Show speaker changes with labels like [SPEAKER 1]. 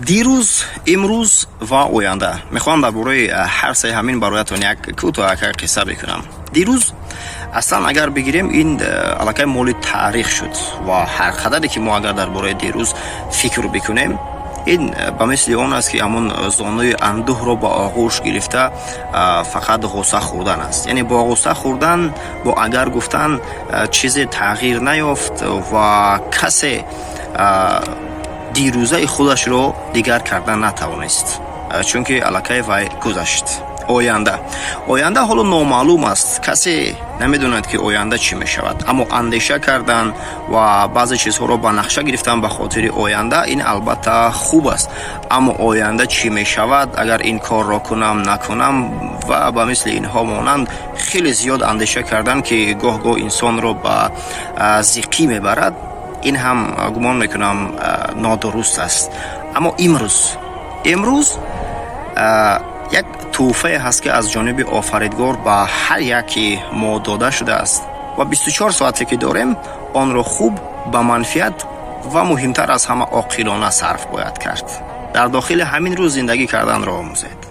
[SPEAKER 1] дирӯз имрӯз ва оянда мехоҳам дар бораи ҳар се ҳамин бароятон як кӯтоҳака қисса бикунам. дирӯз аслан агар бигирем ин аллакай моли таърих шуд ва ҳар қадаре ки мо агар дар бораи дирӯз фикр бикунем ин ба мисли он аст ки ҳамон зонуи андӯҳро ба оғӯш гирифта фақат ғусса хӯрдан аст. Яъне бо ғусса хӯрдан, бо агар гуфтан чизе тағйир наёфт ва касе дирӯзаи худашро дигар кардан натавонист, чунки аллакай вай гузашт. оянда ҳоло номаълум аст, касе намедонад ки оянда чӣ мешавад, аммо андеша кардан ва баъзе чизҳоро ба нақша гирифтан ба хотири оянда ин албатта хуб аст, аммо оянда чӣ мешавад, агар ин корро кунам накунам ва ба мисли инҳо монанд хеле зиёд андеша кардан ки гоҳ-гоҳ инсонро ба зиқӣ мебарад, ин ҳам гумон мекунам нодуруст аст. Аммо имрӯз як тӯҳфае ҳаст ки аз ҷониби офаридгор ба ҳар яки мо дода шудааст ва 24 соате ки дорем онро хуб ба манфиат ва муҳимтар аз ҳама оқилона сарф бояд кард. дар дохили ҳамин рӯз зиндагӣ карданро омӯзед.